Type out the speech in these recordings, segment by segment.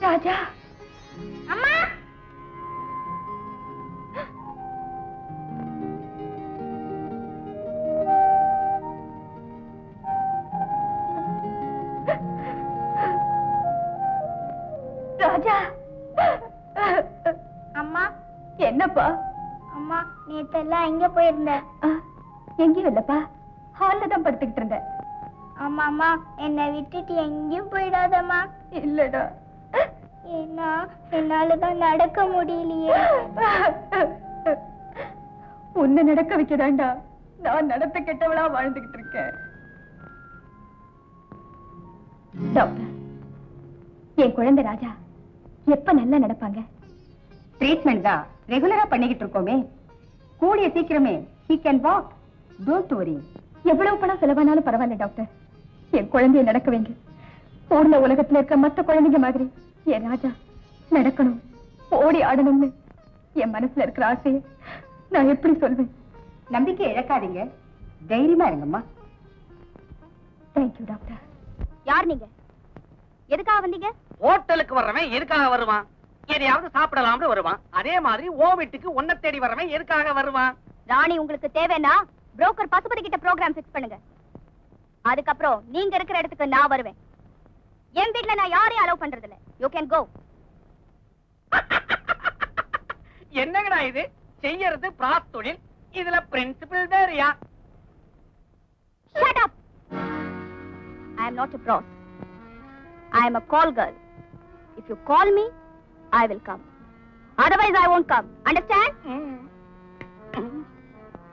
ராஜா அம்மா ராஜா அம்மா என்னப்பா? அம்மா நேத்தெல்லாம் எங்க போயிருந்த? எங்கேயும் இல்லப்பா, ஹால்ல தான் படுத்துக்கிட்டு இருந்தேன். அம்மா அம்மா என்னை விட்டுட்டு எங்கேயும் போயிடாதம்மா. இல்லடா, ஏன்னா என்னாலதான் நடக்க முடியலையே. உன்னை நடக்க வைக்கதாண்டா நான் நடத்த கெட்டவளா வாழ்ந்துகிட்டு இருக்கேன். டாக்டர், என் குழந்தை ராஜா எப்ப நல்லா நடப்பாங்க? ட்ரீட்மெண்ட் தான் ரெகுலரா பண்ணிக்கிட்டு இருக்கோமே, கூடிய சீக்கிரமே he can walk. Don't worry. எவ்வளவு பணம் செலவானாலும் பரவாயில்ல டாக்டர், என் குழந்தைய நடக்க வைங்க. ஊர்ல உலகத்துல இருக்க மத்த குழந்தைங்க மாதிரி என் ராஜா நடக்கணும், ஓடி ஆடணும்னு என் மனசுல இருக்கிற ஆசையை நான் எப்படி சொல்வேன்? நம்பிக்கை இழக்காதீங்க, தைரியமா இருங்கம்மா. Thank you doctor. யார் நீங்க? எதுக்காக வந்தீங்க? ஹோட்டலுக்கு வர்றவன் எதுக்காக வருவான்? எதையாவது சாப்பிடலாம்னு வருவான். அதே மாதிரி ஓ வீட்டுக்கு உன்னை தேடி வர்றவன் எதுக்காக வருவான்? ராணி உங்களுக்கு தேவைன்னா புரோக்கர் பசுபதி கிட்ட ப்ரோக்ராம் ஃபிக்ஸ் பண்ணுங்க. அதுக்கப்புறம் நீங்க இருக்கிற இடத்துக்கு நான் வருவேன். என் வீட்ல நான் யாரையும் அலோவ் பண்றது இல்ல. You can go. என்னங்கடா இது? செய்யறது பிராஸ் தொழில், இதுல பிரின்சிபல் வேறயா? Shut up. I am not a prost. I am a call girl. If you call me, I will come. Otherwise I won't come. Understand?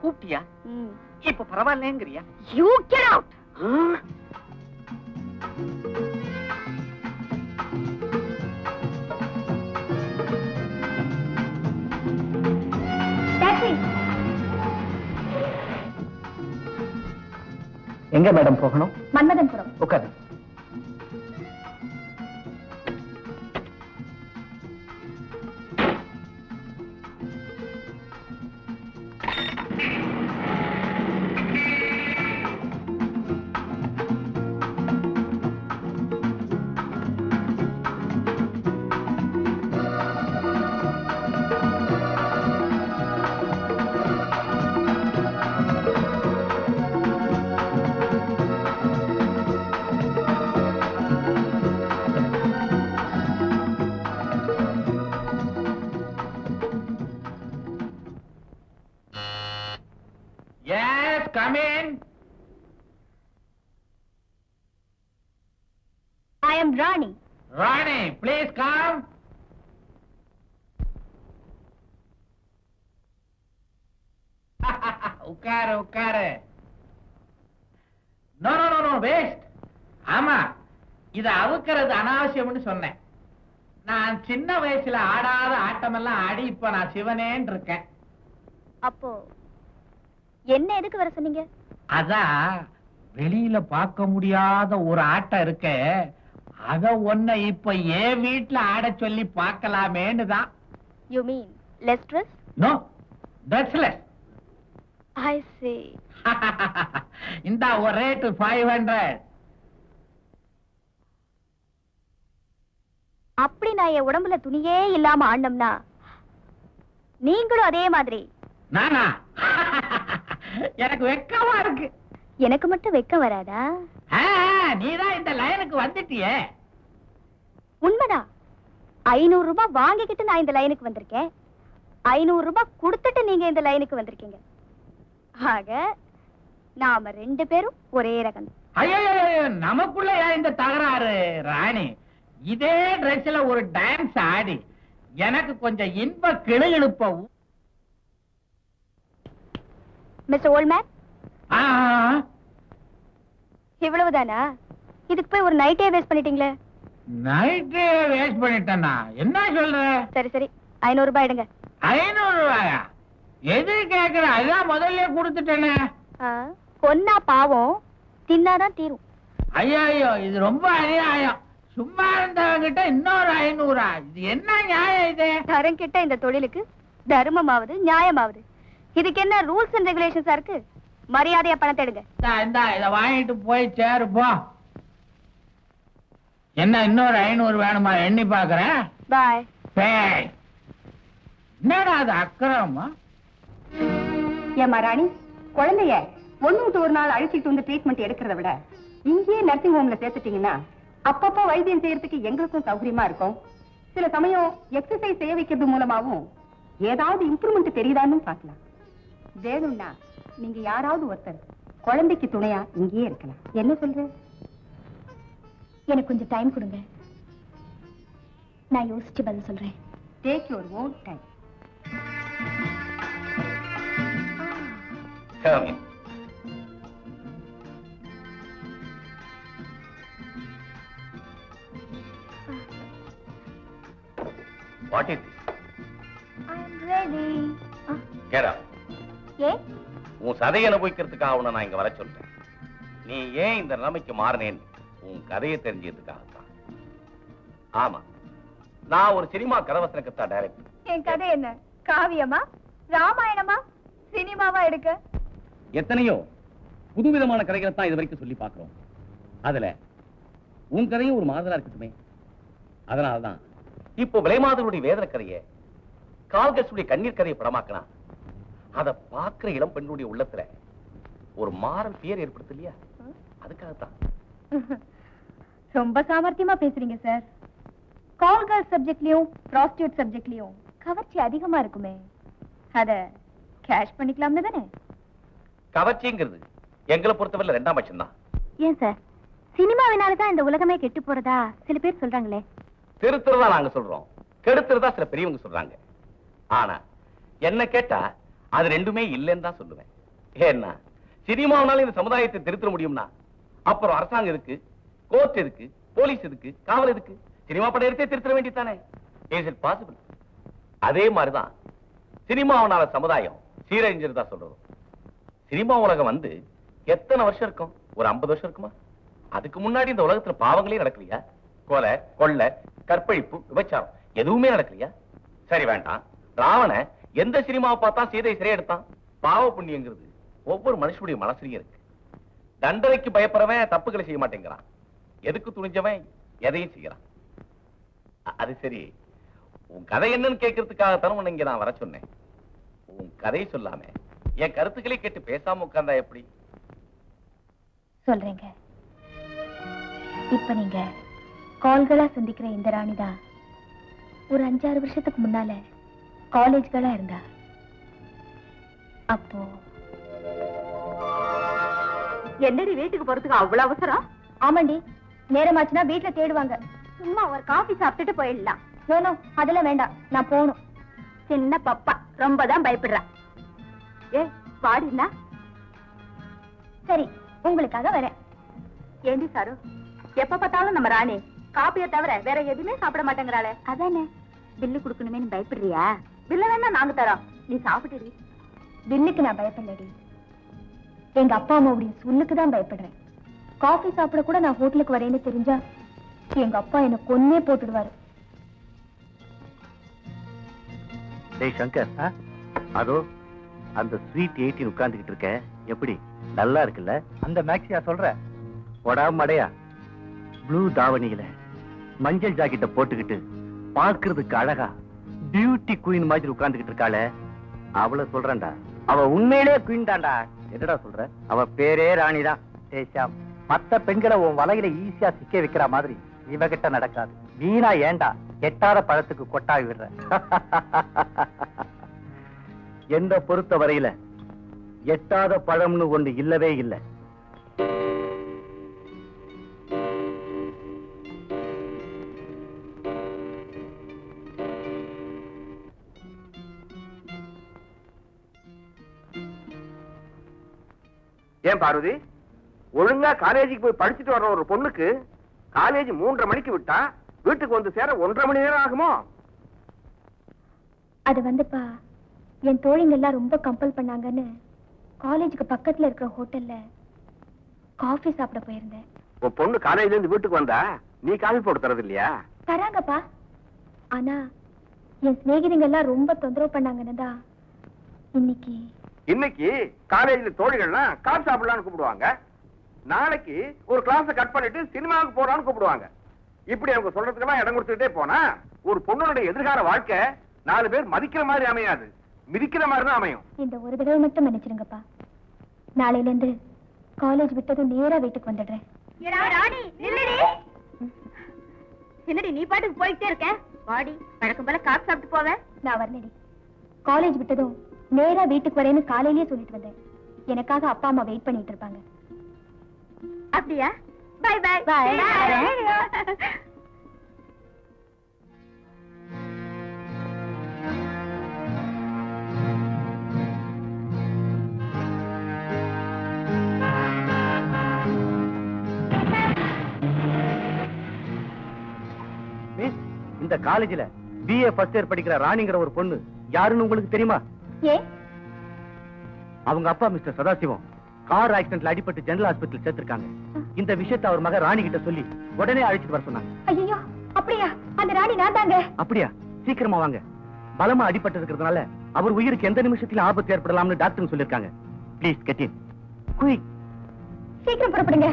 கூப்பிட்டியா? இப்ப பரவாயில்லைங்கறியா? You get out. Taxi. எங்க madam போகணும்? மன்மதன்புரம். உட்காரு. Yes, come in. I am Rani. Rani, please come. உட்காரு உட்காரு. No no no no waste. ஆமா, இத அவுக்கிறது அனாவசியம்னு சொன்னேன். நான் சின்ன வயசுல ஆடாத ஆட்டமெல்லாம் ஆடி இப்ப நான் சிவனேன்னு இருக்கேன். அப்போ என்ன எதுக்கு வர சொன்னீங்க? அதான் வெளியில பார்க்க முடியாத ஒரு ஆட்டம் இருக்க, அத ஒன்ன இப்ப ஏன் வீட்டுல ஆட சொல்லி பார்க்கலாமேன்னு தான். You mean less stress? No, stressless. I see. இந்த ஒரு ரேட் 500. அப்படி நான் என் உடம்புல துணியே இல்லாம ஆடணும்னா நீங்களும் அதே மாதிரி. நானா? எனக்கு வெக்கமா இருக்கு. எனக்கு மட்டும் வெக்கம் வராதா? நீதான் இந்த லைனுக்கு வந்துட்டியே. உண்மைதான். 500 ரூபாய் வாங்கிக்கிட்டு நான் இந்த லைனுக்கு வந்திருக்கேன். 500 ரூபாய் கொடுத்துட்டு நீங்க இந்த லைனுக்கு வந்திருக்கீங்க. ஆக நாம 2 பேரும் ஒரே ரகம். ஐயோ, நமக்குள்ள ஏன் இந்த தகராறு? ராணி, இதே ட்ரெஸ்ல ஒரு டான்ஸ் ஆடி எனக்கு கொஞ்சம் இன்ப கிளுகிழுப்ப. மிஸ்டர் ஓல்மேன், இவ்வளவுதானா? இதுக்கு போய் ஒரு நைட்டே வேஸ்ட் பண்ணிட்டீங்களே. நைட்டே வேஸ்ட் பண்ணிட்டேன்னா என்ன சொல்ற? சரி சரி, 500 ரூபாய் எடுங்க. 500 ரூபாயா? எது கேக்குற? அதான் முதல்ல கொடுத்துட்டேனே. கொன்னா பாவம், தின்னாதான் தீரும். ஐயோ, இது ரொம்ப அநியாயம். சும்மா இருந்தவங்கிட்ட இன்னொரு 500. இது என்ன நியாயம் இது? தரம் கிட்ட இந்த தொழிலுக்கு தர்மமாவது நியாயமாவது. இதுக்கு என்ன ரூல்ஸ் அண்ட் ரெகுலேஷன்ஸா இருக்கு? மரியாதையா பணத்தை எடுங்க. இத வாங்கிட்டு போய் சேரு போ. என்ன இன்னொரு 500 வேணுமா? எண்ணி பாக்குறேன். பாய். பேய். என்னடா அது அக்கிரமா? ஏமா ராணி, குழந்தைய ஒண்ணு விட்டு ஒரு நாள் அழைச்சிட்டு வந்து ட்ரீட்மெண்ட் எடுக்கிறத விட இங்கேயே நர்சிங் ஹோம்ல சேர்த்துட்டீங்கன்னா அப்பப்போ வைத்தியம் செய்யறதுக்கு எங்களுக்கும் சௌகரியமா இருக்கும். சில சமயம் எக்ஸசைஸ் செய்ய வைக்கிறது மூலமாவும் ஏதாவது இம்ப்ரூவ்மெண்ட் தெரியுதான்னு பார்க்கலாம். வேணும்னா நீங்க யாராவது ஒருத்தர் குழந்தைக்கு துணையா இங்கேயே இருக்கலாம். என்ன சொல்ற? எனக்கு கொஞ்சம் டைம் கொடுங்க, நான் யோசிச்சு பதில் சொல்றேன். Take your own time. Come in. What is this? I'm ready. Get up. ஏ உன் சதையை அனுபவிக்கிறதுக்காக உன்னை நான் இங்க வர சொல்றேன். நீ ஏன் இந்த நிலைமைக்கு மாறினேன்னு உன் கதையை தெரிஞ்சதுக்காகத்தான். ஆமா, நான் ஒரு சினிமா கதவசனக்கத்தா டைரக்டர். என் கதை என்ன, காவியமா, ராமாயணமா, சினிமாவா எடுக்க? எத்தனையோ புதுவிதமான கதைகளை தான் இது வரைக்கும் சொல்லி பார்க்கிறோம். அதுல உன் கதையும் ஒரு மாதிரா இருக்கட்டுமே. அதனால்தான் இப்போ விலைமாதருடைய வேதனை கதையை, கால்கசுடைய கண்ணீர் கதையை படமாக்கினா அதை பார்க்கிற இளம் பெண்ணுடைய உள்ளத்துல ஒரு மாறல் பேர் ஏற்படுத்து இல்லையா? அதுக்காகத்தான். ரொம்ப சாமர்த்தியமா பேசுறீங்க சார். கால் கேர்ள் சப்ஜெக்ட்லயும் ப்ராஸ்டியூட் சப்ஜெக்ட்லயும் கவர்ச்சி அதிகமா இருக்குமே, அத கேஷ் பண்ணிக்கலாம்னு தானே? கவர்ச்சிங்கிறது எங்களை பொறுத்தவரை 2ஆம் பட்சம் தான். ஏன் சார், சினிமாவினாலதான் இந்த உலகமே கெட்டு போறதா சில பேர் சொல்றாங்களே. திருத்துறதா நாங்க சொல்றோம், கெடுத்துறதா சில பெரியவங்க சொல்றாங்க. ஆனா என்ன கேட்டா அது ரெண்டுமே இல்லைன்னு தான் சொல்லுவேன். ஏன்னா சினிமாவனால இந்த சமுதாயத்தை திருத்த முடியும்னா அப்புறம் அரசாங்கம் எதுக்கு, கோர்ட் எதுக்கு, போலீஸ் எதுக்கு, காவல் எதுக்கு? சினிமா படம் எடுத்தே திருத்த வேண்டியதானே? Is it possible? அதே மாதிரிதான் சினிமாவனால சமுதாயம் சீரழிஞ்சிருந்தா சொல்றோம். சினிமா உலகம் வந்து எத்தனை வருஷம் இருக்கும்? ஒரு 50 வருஷம் இருக்குமா? அதுக்கு முன்னாடி இந்த உலகத்துல பாவங்களே நடக்கலையா? கொலை, கொள்ளை, கற்பழிப்பு, விபச்சாரம் எதுவுமே நடக்கலையா? சரி வேண்டாம், ராவண எந்த சினிமாவை பார்த்தா சீதை சிறை எடுத்தான்? பாவ புண்ணியங்கிறது ஒவ்வொரு மனுஷனுடைய மனசுலயும் இருக்கு. தண்டனைக்கு பயப்படுறவன் தப்புகளை செய்ய மாட்டேங்கிறான், எதுக்கு துணிஞ்சவன் எதையும் செய்யறான். அது சரி, உன் கதை என்னன்னு கேட்கறதுக்காகத்தான் உன்னை இங்க நான் வர சொன்னேன். உன் கதையை சொல்லாம என் கருத்துக்களை கேட்டு பேசாம உட்கார்ந்தா எப்படி? சொல்றேங்க. இப்ப நீங்க கால்களா சந்திக்கிற இந்த ராணிதான் ஒரு 5-6 வருஷத்துக்கு முன்னால காலேஜ்களா இருந்தா. அப்போ என்னடி வீட்டுக்கு போறதுக்கு அவ்வளவு அவசரம்? ஆமாண்டி, நேரமாச்சுன்னா வீட்டுல தேடுவாங்க. சும்மா ஒரு காபி சாப்பிட்டுட்டு போயிடலாம். நோ, அதெல்லாம் வேண்டாம், நான் போகணும். சின்ன பப்பா ரொம்பதான் பயப்படுறா. ஏ பாடினா சரி, உங்களுக்காக வரேன். ஏண்டி சாரு, எப்ப பார்த்தாலும் நம்ம ராணி காப்பியை தவிர வேற எதுவுமே சாப்பிட மாட்டேங்கிறாளே. அதானே, பில்லு குடுக்கணுமே பயப்படுறியா? பில்ல வேணா நாங்க தரோம், நீ சாப்பிட்டுடி. பில்லுக்கு நான் பயப்படலடி, எங்க அப்பா அம்மாவுடைய சொல்லுக்கு தான் பயப்படுறேன். காஃபி சாப்பிட கூட நான் ஹோட்டலுக்கு வரேன்னு தெரிஞ்சா எங்க அப்பா என்ன கொன்னே போட்டுடுவாரு. டேய் சங்கர், அதோ அந்த ஸ்வீட் 18 உட்கார்ந்துகிட்டு இருக்க, எப்படி நல்லா இருக்குல்ல? அந்த மேக்ஸியா சொல்ற? மடையா ப்ளூ தாவணியில மஞ்சள் ஜாக்கெட்ட போட்டுக்கிட்டு பார்க்கிறதுக்கு அழகா பியூட்டி குயின் மாதிரி உட்கார்ந்துகிட்டு இருக்காள, அவளை சொல்றேன்டா. அவ உண்மையிலே குயின் தான்டா. என்னடா சொல்ற? அவ பேரே ராணிதான். டேஷாம், மத்த பெண்களை உன் வலையில ஈஸியா சிக்க வைக்கிற மாதிரி இவகிட்ட நடக்காது. வீணா ஏண்டா எட்டாத பழத்துக்கு கொட்டாய் விடுற? என்ன பொறுத்த வரையில எட்டாத பழம்னு ஒண்ணு இல்லவே இல்லை. ஏன் பார்வதி, ஒழுங்கா காலேஜுக்கு போய் படிச்சுட்டு வர்ற ஒரு பொண்ணுக்கு காலேஜ் 3:30 மணிக்கு விட்டா வீட்டுக்கு வந்து சேர 1.5 மணி நேரம் ஆகுமோ? அது வந்துப்பா, என் தோழிங்க எல்லாம் ரொம்ப கம்பல் பண்ணாங்கன்னு காலேஜுக்கு பக்கத்துல இருக்கிற ஹோட்டல்ல காஃபி சாப்பிட போயிருந்தேன். உன் பொண்ணு காலேஜ்ல இருந்து வீட்டுக்கு வந்தா நீ காஃபி போட்டு தரது இல்லையா? தராங்கப்பா, ஆனா என் சிநேகிதிங்க எல்லாம் ரொம்ப தொந்தரவு பண்ணாங்கன்னு தான் இன்னைக்கு காலேஜ்ல தோழிகள்லாம் காஃபி சாப்பிடலாம்னு கூப்பிடுவாங்க. நாளைக்கு ஒரு கிளாஸ் கட் பண்ணிட்டு சினிமாவுக்கு போறான்னு கூப்பிடுவாங்க. இப்படி அவங்க சொல்றதுக்கெல்லாம் இடம் கொடுத்துட்டே போனா ஒரு பொண்ணுடைய எதிர்கால வாழ்க்கை 4 பேர் மதிக்கிற மாதிரி அமையாது, மிதிக்கிற மாதிரி தான் அமையும். இந்த ஒரு தடவை மட்டும் மன்னிச்சிருங்கப்பா. நாளையில இருந்து காலேஜ் விட்டதும் நேரா வீட்டுக்கு வந்துடுறேன். என்னடி நீ பாட்டுக்கு போயிட்டே இருக்க? வாடி, வழக்கம் போல காசு சாப்பிட்டு போவேன். நான் வரலடி. காலேஜ் விட்டதும் நேரா வீட்டுக்கு வரேன்னு காலையிலேயே சொல்லிட்டு வந்தேன். எனக்காக அப்பா அம்மா வெயிட் பண்ணிட்டு இருப்பாங்க. அப்படியா? By by. மிஸ், இந்த காலேஜ்ல BA ஃபர்ஸ்ட் இயர் படிக்கிற ராணிங்கிற ஒரு பொண்ணு யாருன்னு உங்களுக்கு தெரியுமா? ஏ, அவங்க அப்பா மிஸ்டர் சதாசிவம் கார் ஆக்சிடென்ட்ல அடிபட்டு ஜெனரல் ஹாஸ்பிடல் சேர்த்திருக்காங்க. இந்த விஷயத்தை அவர் மக ராணி கிட்ட சொல்லி உடனே அழைச்சிட்டு வர சொன்னாங்க. ஐயோ, அப்படியா? அந்த ராணி நான் தாங்க. அப்படியா? சீக்கிரமா வாங்க. பலமா அடிபட்டு இருக்கிறதுனால அவர் உயிருக்கு எந்த நிமிஷத்திலும் ஆபத்து ஏற்படலாம்னு டாக்டர் சொல்லிருக்காங்க. Please get in quick. சீக்கிரம் புறப்படுங்க.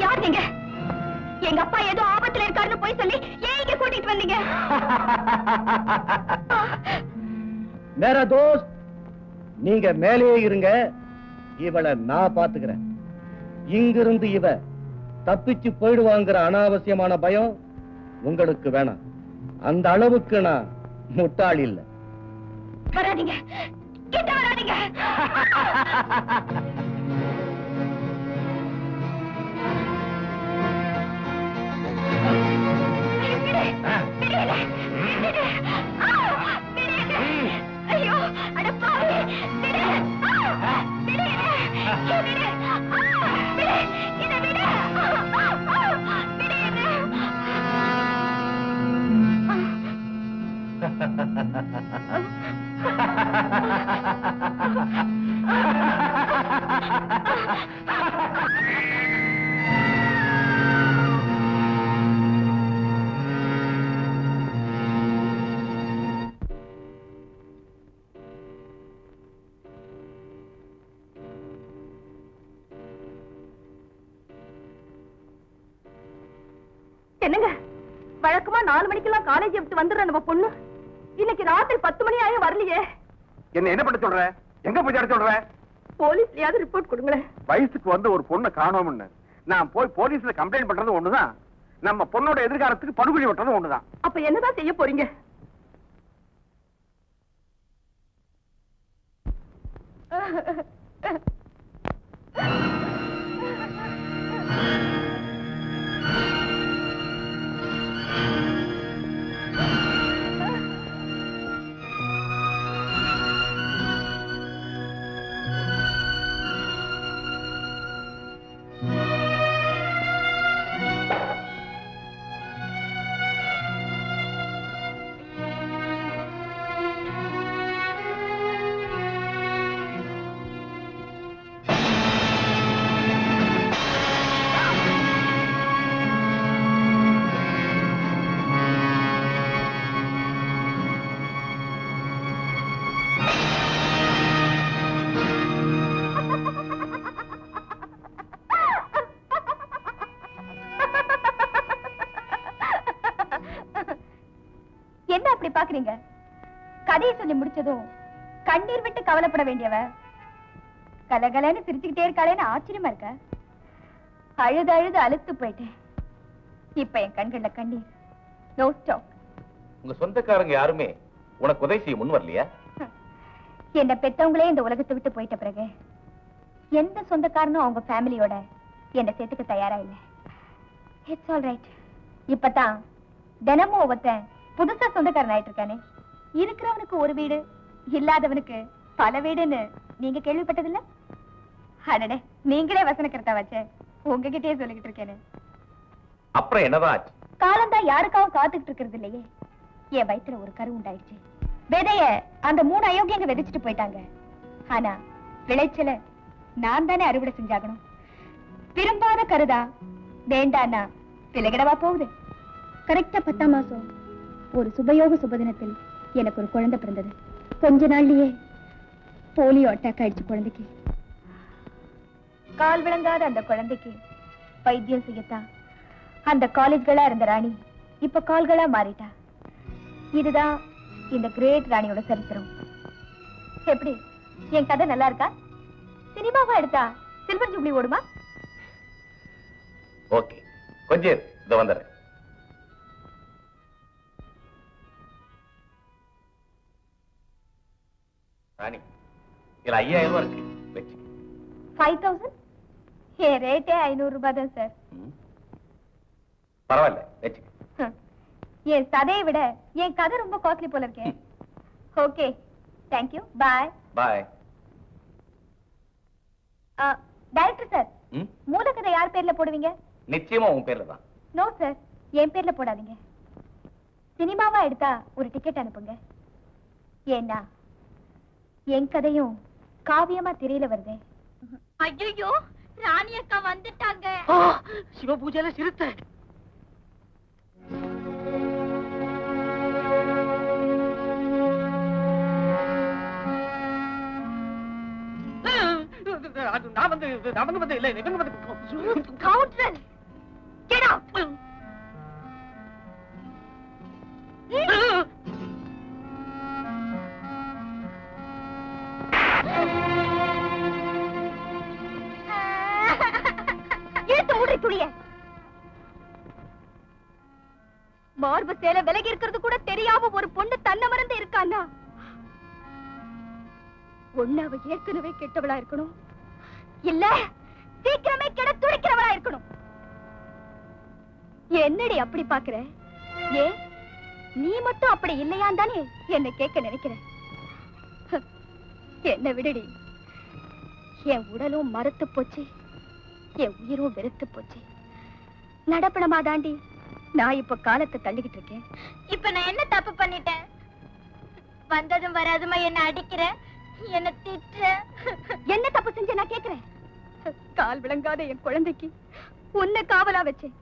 யார் நீங்க? எங்க அப்பா ஏதோ ஆபத்துல இருக்காருன்னு போய் சொல்லி ஏன் இங்க கூட்டிட்டு வந்தீங்க? மேரா தோஸ்த், நீங்க மேலே இருங்க, இவளை நான் பாத்துக்கிறேன். இங்கிருந்து இவ தப்பிச்சு போயிடுவாங்கிற அனாவசியமான பயம் உங்களுக்கு வேணாம். அந்த அளவுக்கு நான் முட்டாள் இல்ல. வராதீங்க, கிட்ட வராதீங்க. ஐயோ, அட பாவி, விடு. விடு. விடு. என்ன விடு. என்னங்க, வழக்கமா 4 மணிக்கெல்லாம் காலேஜ் விட்டு வந்துடுற நம்ம பொண்ணு இன்னைக்கு ராத்திரி 10 மணி ஆயும் வரலையே. என்ன பண்ண சொல்ற? எங்க போய் தேட சொல்ற? போலீஸ்லயாவது ரிப்போர்ட் கொடுங்களேன். வயசுக்கு வந்த ஒரு பொண்ணை காணோம்னு நான் போய் போலீஸ்ல கம்ப்ளைண்ட் பண்றது ஒண்ணுதான், நம்ம பொண்ணோட எதிர்காலத்துக்கு படுகொலை விட்டுறது ஒண்ணுதான். அப்ப என்னதான் செய்ய போறீங்க? என்ன அப்படி பாக்குறீங்க? கதையை சொல்லி முடிச்சதும் கண்ணீர் விட்டு கவலைப்பட வேண்டியவ கலகலன்னு சிரிச்சுக்கிட்டே இருக்காளேன்னு ஆச்சரியமா இருக்க. அழுது அழுது அழுத்து போயிட்டேன். இப்ப என் கண்கள்ல கண்ணீர். No stop. உங்க சொந்தக்காரங்க யாருமே உனக்கு உதவி செய்ய முன் வரலையா? என்ன பெத்தவங்களே இந்த உலகத்தை விட்டு போயிட்ட பிறகு எந்த சொந்தக்காரனும் அவங்க ஃபேமிலியோட என்ன சேர்த்துக்க தயாரா இல்ல. It's all right. இப்பதான் தினமும் ஒவ்வொருத்தன் புதுசா சொந்தக்காரன் ஆயிட்டு இருக்கானே. இருக்கிறவனுக்கு ஒரு வீடு, இல்லாதவனுக்கு பல வீடுன்னு நீங்க கேள்விப்பட்டதில்ல? அடடே, நீங்களே வசனக்கர்த்தா வச்ச உங்ககிட்டயே சொல்லிக்கிட்டு இருக்கேன்னு. அப்புறம் என்னதான் ஆச்சு? காலம்தான் யாருக்காவும் காத்துக்கிட்டு இருக்கிறது இல்லையே. என் வயித்துல ஒரு கரு உண்டாயிடுச்சு. விதைய அந்த 3 அயோக்கியங்க விதைச்சிட்டு போயிட்டாங்க. ஆனா விளைச்சல நான் தானே அறுவடை செஞ்சாகணும். விரும்பாத கருதா வேண்டானா விலகிடவா போகுது. கரெக்டா 10ஆம் மாசம் ஒரு சுபயோக சுபதினத்தில் எனக்கு ஒரு குழந்தை பிறந்தது. கொஞ்ச நாள்லயே போலியோ அட்டாக் ஆயிடுச்சு குழந்தைக்கு. கால் விளங்காத அந்த குழந்தைக்கு வைத்தியம் செய்யத்தான் அந்த காலேஜ்களா இருந்த ராணி இப்ப கால்களா மாறிட்டா. இதுதான் இந்த கிரேட் ராணியோட சரித்திரம். எப்படி, என் கதை நல்லா இருக்கா? சினிமாவா எடுத்தா சில்வர் ஜூப்ளி ஓடுமா? ஓகே, கொஞ்சம் இத வந்துடுறேன். ராணி, இதுல 5000 ரூபாய் இருக்கு, வச்சு. 5000? என் ரேட்டே 500 ரூபாய் தான் சார். பரவாயில்ல, வச்சு. என் சதையை விட என் கதை ரொம்ப காஸ்ட்லி போல இருக்கேன். ஓகே, தேங்க்யூ, பாய். பாய். டைரக்டர் சார், மூலக்கதை யார் பேர்ல போடுவீங்க? நிச்சயமா உன் பேர்ல தான். நோ சார், என் பேர்ல போடாதீங்க. சினிமாவா எடுத்தா ஒரு டிக்கெட் அனுப்புங்க. ஏன்னா என் கதையும் காவியமா திரையில வருதே. ஐயோ, ராணி அக்கா வந்துட்டாங்க. சிவ பூஜையில சிறுத்தை. நான் வந்து இல்ல, இவங்க வந்து கவுண்டர், கெட் அவுட். மார்பு சேலை விலகி இருக்கிறது கூட தெரியாம ஒரு பொண்ணு தன்னை மறந்து இருக்கானா? ஒண்ணு அவ ஏற்கனவே கெட்டவளா இருக்கணும், இல்ல சீக்கிரமே கெட துடிக்கிறவளா இருக்கணும். என்னடி அப்படி பாக்குற? ஏ, நீ மட்டும் அப்படி இல்லையான் தானே என்ன கேட்க நினைக்கிற? என்ன விடுடி, என் உடலும் மறுத்து போச்சு, என் உயிரும் வெறுத்து போச்சு. நடப்பணமா தாண்டி நான் இப்ப காலத்தை தள்ளிக்கிட்டு இருக்கேன். இப்ப நான் என்ன தப்பு பண்ணிட்டேன்? வந்ததும் வராதுமா என்ன அடிக்கிற, என்ன திட்டுற. என்ன தப்பு செஞ்ச நான் கேக்குறேன்? கால் விளங்காத என் குழந்தைக்கு உன்னை காவலா வச்சேன்.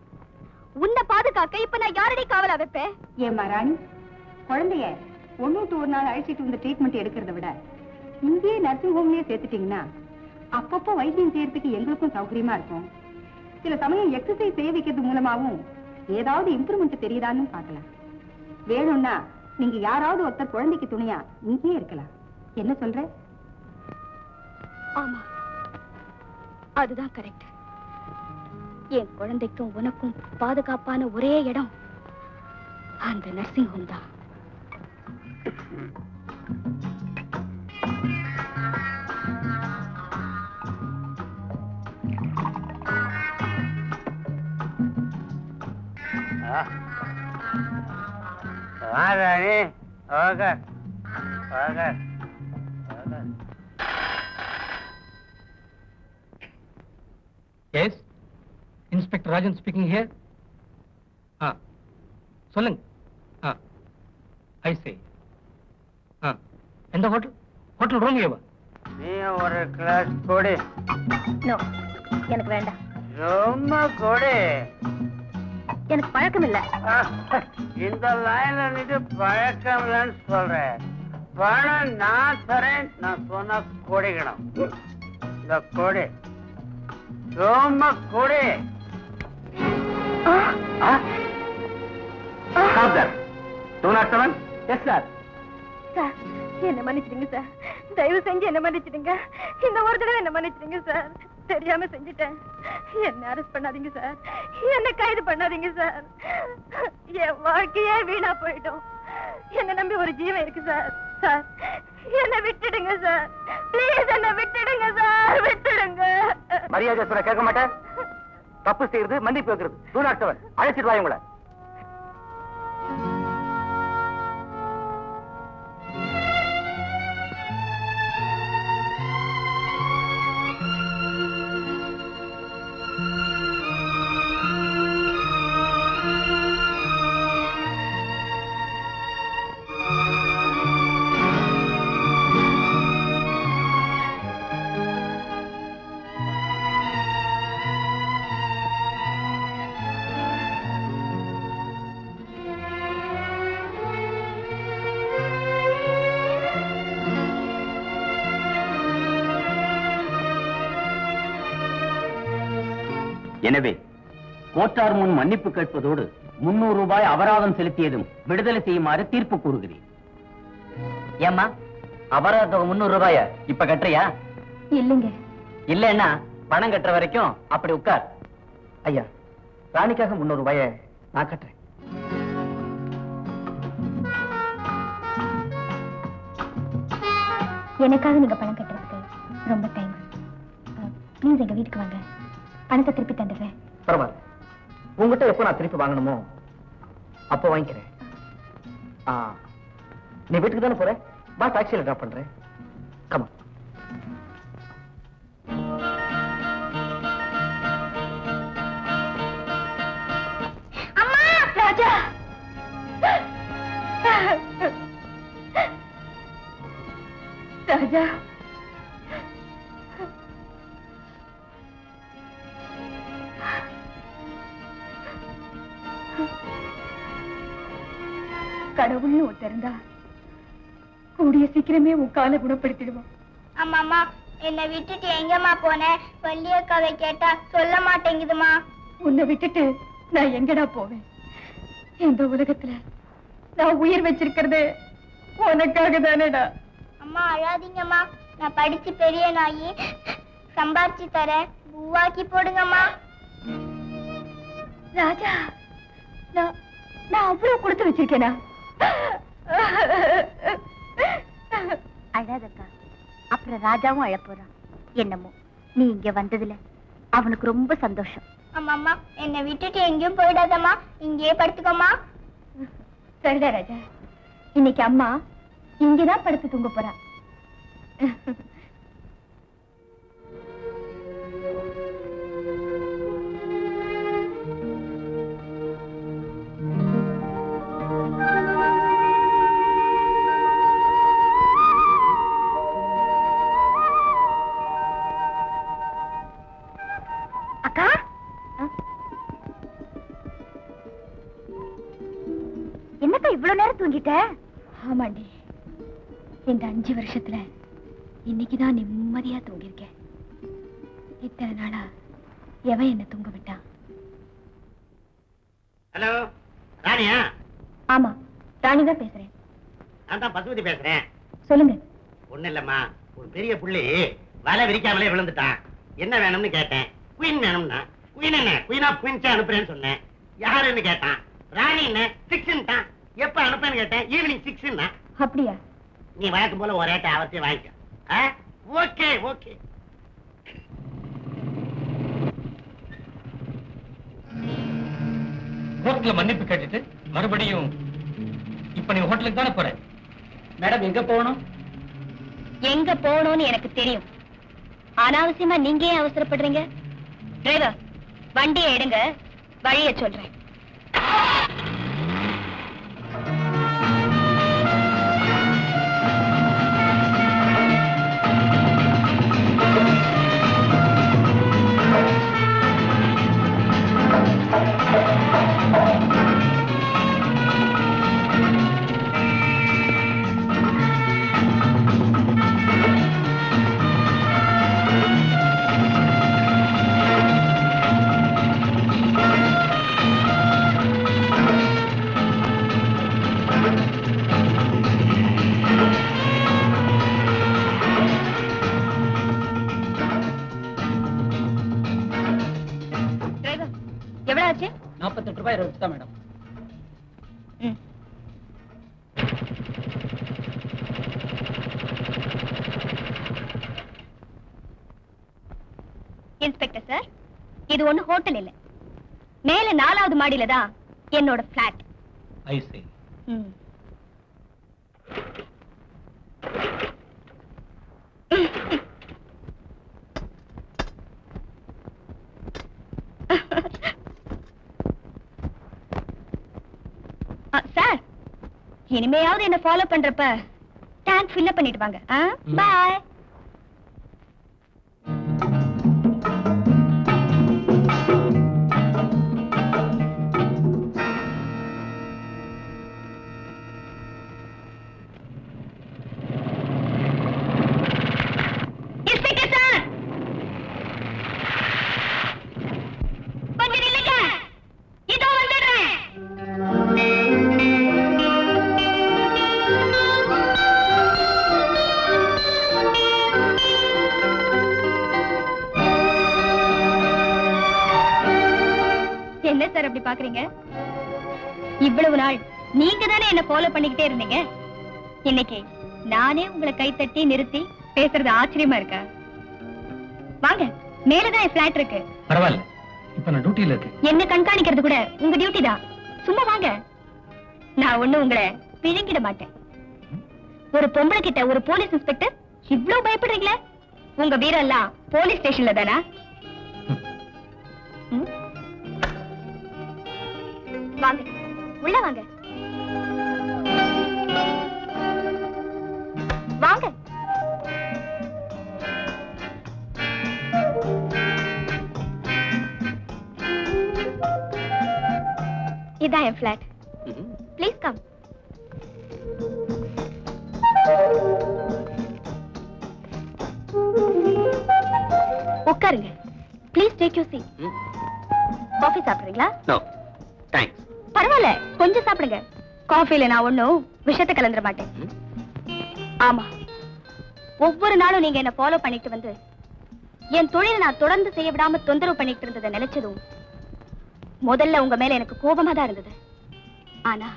உன்னை பாதுகாக்க இப்ப நான் யாரடி காவலா வைப்பேன்? ஏமா ராணி, குழந்தைய ஒன்னூட்டு ஒரு நாள் அழைச்சிட்டு வந்து ட்ரீட்மெண்ட் எடுக்கிறத விட இங்கேயே நர்சிங் ஹோம்லயே சேர்த்துட்டீங்கன்னா அப்பப்போ வைத்தியம் செய்யறதுக்கு எங்களுக்கும் சௌகரியமா இருக்கும். சில சமயம் எக்ஸசைஸ் செய்ய வைக்கிறது மூலமாவும் ஏதாவது இம்ப்ரூவ்மெண்ட் தெரியுதான்னு பார்க்கலாம். வேணும்னா நீங்க யாராவது ஒருத்தர் குழந்தைக்கு துணையா இங்கேயே இருக்கலாம். என்ன சொல்ற? ஆமா, அதுதான் கரெக்ட். என் குழந்தைக்கும் உனக்கும் பாதுகாப்பான ஒரே இடம் அந்த நர்சிங் ஹோம் தான். Rani, okay okay. Yes, Inspector Rajan speaking here. சொல்லுங்க. I say. எந்த ஹோட்டல்? ஹோட்டல் ரோமியோவா? நீ ஒரு கிளாஸ் கொடு. நோ, எனக்கு வேண்டாம். ரொம்ப கொடு. எனக்கு பழக்கம் இல்ல. இந்த லைன்ல நின்று பழக்கம் இல்லைன்னு சொல்றேன். பணம் நான் தரேன், நான் சொன்ன கொடிக்கணும். இந்த கொடு, ரொம்ப கொடு. Yes sir. சார், என்ன மன்னிச்சிடுங்க சார். தயவு செஞ்சு என்ன மன்னிச்சிடுங்க. இந்த ஒரு தடவை என்ன மன்னிச்சிடுங்க சார். தெரியாம செஞ்சுட்டேன். என்ன அரெஸ்ட் பண்ணாதீங்க சார். என்ன கைது பண்ணாதீங்க சார். என் வாழ்க்கையே வீணா போயிடும். என்ன நம்பி ஒரு ஜீவன் இருக்கு சார். சார், என்ன விட்டுடுங்க சார். ப்ளீஸ் என்ன விட்டுடுங்க சார், விட்டுடுங்க. மரியாதை சொல்ல கேட்க மாட்டேன். தப்பு செய்யறது மன்னிப்பு வைக்கிறது. தூணாட்டவன் அழைச்சிட்டு வாங்க உங்களை. எனவே கோட்டார் முன் மன்னிப்பு கேட்பதோடு 300 ரூபாய் அபராதம் செலுத்தியதும் விடுதலை செய்யுமாறு தீர்ப்பு கூறுகிறேன். ஏம்மா, அபராதம் 300 ரூபாய இப்ப கட்டுறியா? இல்லைங்க. இல்லன்னா பணம் கட்டுற வரைக்கும் அப்படி உட்கார். ஐயா, ராணிக்காக 300 ரூபாய நான் கட்டுறேன். எனக்காக நீங்க பணம் கட்டுறதுக்கு ரொம்ப தேங்க்ஸ். ப்ளீஸ் எங்க வீட்டுக்கு வாங்க, பணத்தை திருப்பி தந்துடுறேன். பரவாயில்ல, உங்ககிட்ட எப்ப நான் திருப்பி வாங்கணுமோ அப்போ வாங்கிக்கிறேன். நீ வீட்டுக்கு தானே போற? வா, டாக்ஸில டிராப் பண்றேன். கமா. அம்மா, ராஜா. ராஜா, கடவுள்னு ஒருத்தர் இருந்தா கூடிய சீக்கிரமே உன் காலை குணப்படுத்திடுவான். அம்மாமா, என்னை விட்டுட்டு எங்கம்மா போனேன்? வள்ளியக்காவை கேட்டா சொல்ல மாட்டேங்குதுமா. உன்னை விட்டுட்டு நான் எங்கடா போவேன்? இந்த உலகத்துல நான் உயிர் வச்சிருக்கிறது உனக்காக தானேடா. அம்மா அழாதீங்கம்மா, நான் படிச்சு பெரிய நாயி சம்பாரிச்சு தரேன், பூவாக்கி போடுங்கம்மா. ராஜா, நான் அவ்வளவு கொடுத்து வச்சிருக்கேனா? அழாதக்கா, அப்புறம் ராஜாவும் அழப்போறான். என்னமோ நீ இங்க வந்ததுல அவனுக்கு ரொம்ப சந்தோஷம். அம்மா, என்னை விட்டுட்டு எங்கேயும் போயிடாதம்மா, இங்கேயே படுத்துக்கோமா. சரிடா ராஜா, இன்னைக்கு அம்மா இங்கதான் படுத்து தூங்க போறா. அக்கா, என்னக்கா இவ்வளவு நேரம் தூங்கிட்ட? ஆமாண்டி, இந்த 5 வருஷத்துல இன்னைக்குதான் நிம்மதியா தூங்கிருக்கேன். இத்தனை நாளா எவன் என்ன தூங்க விட்டான்? ஹலோ, ராணியா? ஆமா, ராணிதான் பேசுறேன். நான் தான் பசுபதி பேசுறேன். சொல்லுங்க. ஒண்ணு இல்லம்மா, ஒரு பெரிய புள்ளி வலை விரிக்காமலே விழுந்துட்டான். என்ன வேணும்னு கேட்டேன். குயின் வேணும்னா, குயின் என்ன குயினா குயின்ஸா அனுப்புறேன்னு சொன்னேன். யாருன்னு கேட்டான். ராணி என்ன 6ன்ட்டான். எப்ப அனுப்பேன்னு கேட்டேன். ஈவினிங் 6ன்னா. அப்படியா? நீ வழக்கம் போல ஒரு ரேட்டை அவசியம் வாங்கிக்க. Okay okay. கோர்ட்ல மன்னிப்பு கேட்டுட்டு மறுபடியும் இப்ப நீ ஹோட்டலுக்கு தானே போற? மேடம், எங்க போகணும்? எங்க போகணும்னு எனக்கு தெரியும். அனாவசியமா நீங்க ஏன் அவசரப்படுறீங்க? டிரைவர், வண்டியை எடுங்க, வழிய சொல்றேன். எவ்வளவு ஆச்சு? 48 ரூபாய் 20 தான் மேடம். இன்ஸ்பெக்டர் சார், இது ஒண்ணு ஹோட்டல் இல்ல. மேல 4வது மாடியில தான் என்னோட பிளாட். ஐ see. சார், இனிமையாவது என்ன ஃபாலோ பண்றப்ப டேங்க் ஃபில் பண்ணிட்டு வாங்க. பாய். சார் அப்படி பாக்குறீங்க? இவ்வளவு நாள் நீங்க தானே என்ன ஃபாலோ பண்ணிக்கிட்டே இருந்தீங்க. இன்னைக்கு நானே உங்களை கைத்தட்டி நிறுத்தி பேசுறது ஆச்சரியமா இருக்கா? வாங்க, மேலதான் என் பிளாட் இருக்கு. பரவாயில்ல, இப்ப நான் டியூட்டில இருக்கு. என்ன கண்காணிக்கிறது கூட உங்க டியூட்டி தான். சும்மா வாங்க, நான் ஒண்ணு உங்களை பிழுங்கிட மாட்டேன். ஒரு பொம்பளை கிட்ட ஒரு போலீஸ் இன்ஸ்பெக்டர் இவ்ளோ பயப்படுறீங்களே? உங்க வீரம் எல்லாம் போலீஸ் ஸ்டேஷன்ல தானா? வாங்க, உள்ள வாங்க. வாங்க. இதான் என் பிளாட். Please come. உட்காருங்க. Please take you seat. Coffee சாப்பிடுறீங்களா? No thanks. பரவாயில்ல, கொஞ்சம் சாப்பிடுங்க. காஃபில நான் ஒண்ணும் விஷத்தை கலந்துட மாட்டேன். ஆமா, ஒவ்வொரு நாளும் நீங்க என்ன ஃபாலோ பண்ணிட்டு வந்து என் தொழிலை நான் தொடர்ந்து செய்ய விடாம தொந்தரவு பண்ணிட்டு இருந்ததை நினைச்சதும் முதல்ல உங்க மேல எனக்கு கோபமா தான் இருந்தது. ஆனா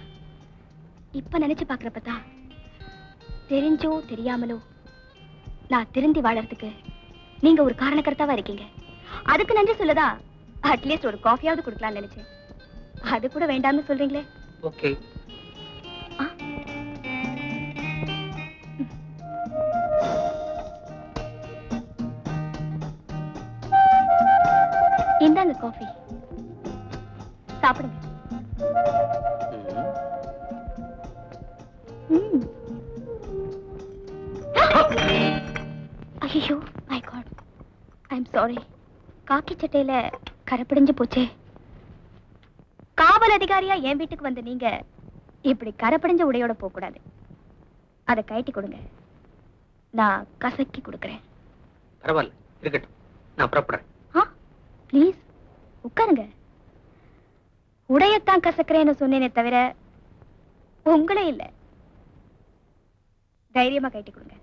இப்ப நினைச்சு பாக்குறப்பதான் தெரிஞ்சோ தெரியாமலோ நான் திருந்தி வாழறதுக்கு நீங்க ஒரு காரணக்கர்த்தாவா இருக்கீங்க. அதுக்கு நன்றி சொல்லதான் அட்லீஸ்ட் ஒரு காஃபியாவது கொடுக்கலாம்னு நினைச்சேன். அது கூட வேண்டாம்னு சொல்றீங்களே. ஓகே. இந்தாங்க காஃபி, சாப்பிடுங்க. ஐயோ my god, I am sorry. காக்கி சட்டையில கரைப்பிடிஞ்சு போச்சே. காவல் அதிகாரியா என் வீட்டுக்கு வந்து நீங்க இப்படி கரைப்பிடிஞ்ச உடையோட போக கூடாது. அதை கழட்டி கொடுங்க, நான் கசக்கி கொடுக்கறேன். பரவாயில்ல, இருக்கட்டும், நான் புறப்படுறேன். ப்ளீஸ் உட்காருங்க. உடையத்தான் கசக்கிறேன்னு சொன்னேனே தவிர உங்களே இல்ல. தைரியமா கட்டி கொடுங்க.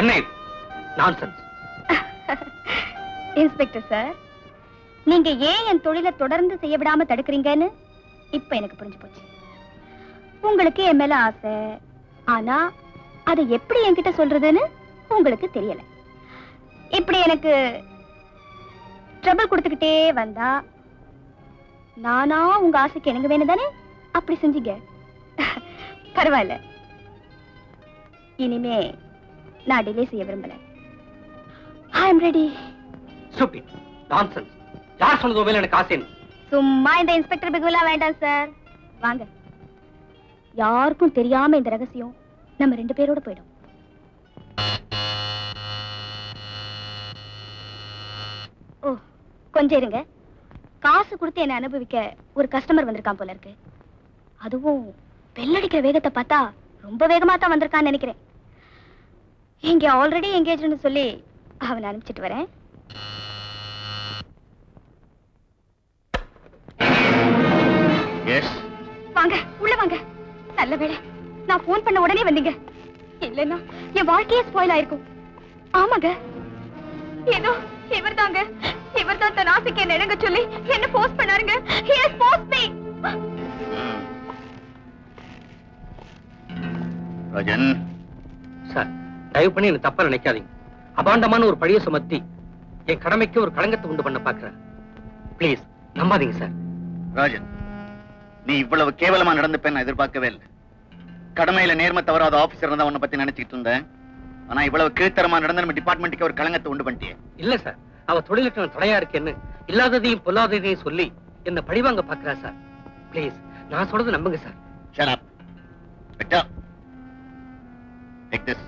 என்ன நான்சென்ஸ்? இன்ஸ்பெக்டர் சார், நீங்க ஏன் என் தொழிலை தொடர்ந்து செய்ய விடாம தடுக்கிறீங்கன்னு இப்ப எனக்கு புரிஞ்சு போச்சு. உங்களுக்கு என் மேல ஆசை, ஆனா அதை எப்படி என்கிட்ட சொல்றதுன்னு உங்களுக்கு தெரியல. இப்படி எனக்கு ட்ரபிள் கொடுத்துக்கிட்டே வந்தா நானா உங்க ஆசைக்கு எனக்கு வேணும் தானே அப்படி செஞ்சீங்க. பரவாயில்ல, இனிமே நான் டிலே செய்ய விரும்பல. ஐ அம் ரெடி. Stupid, nonsense. யார் சொன்னதோ மேல எனக்கு ஆசை? சும்மா இந்த இன்ஸ்பெக்டர் பிகுலா வேண்டாம் சார். வாங்க, யாருக்கும் தெரியாம இந்த ரகசியம் நம்ம 2 பேரோட போயிடும். ஓ, கொஞ்சம் இருங்க. காசு கொடுத்து என்ன அனுபவிக்க ஒரு கஸ்டமர் வந்திருக்கான் போல இருக்கு. அதுவும் பெல்லடிக்கிற வேகத்தை பார்த்தா ரொம்ப வேகமா தான் வந்திருக்கான்னு நினைக்கிறேன். இங்க ஆல்ரெடி எங்கேஜ்னு சொல்லி அவனை அனுப்பிச்சிட்டு வரேன். வாங்க, உள்ள வாங்க. நல்ல வேளை நான் போன் பண்ண உடனே வந்தீங்க. இல்லைன்னா என் வாழ்க்கையே ஸ்பாயில் ஆயிருக்கும். ஆமாங்க, ஏதோ இவர்தாங்க, இவர்தான் தன் ஆசைக்கு என்ன இணங்க சொல்லி என்ன போஸ்ட் பண்ணாருங்க. He has forced me. Rajan sir, தயவு பண்ணி என்ன தப்பா நினைக்காதீங்க. அபாண்டமான ஒரு பழிய சுமத்தி என் கடமைக்கு ஒரு களங்கத்தை உண்டு பண்ண பாக்குறேன். பிளீஸ் நம்பாதீங்க சார். ராஜன், நீ இவ்வளவு கேவலமா நடந்துப்பேன்னு நான் எதிர்பார்க்கவே இல்லை. கடமையில நேர்மை தவறாத ஆபீசர் தான் உன்னை பத்தி நினைச்சிட்டு இருந்தேன். ஆனா இவ்வளவு கீழ்த்தரமா நடந்த நம்ம டிபார்ட்மெண்ட்டுக்கு ஒரு களங்கத்தை உண்டு பண்ணிட்டியே. இல்ல சார், அவ தொழிலுக்கு நான் தடையா இருக்கேன்னு இல்லாததையும் பொல்லாததையும் சொல்லி என்ன பழிவாங்க பாக்குறா சார். பிளீஸ் நான் சொல்றது நம்புங்க sir. Shut up. Victor. Take this.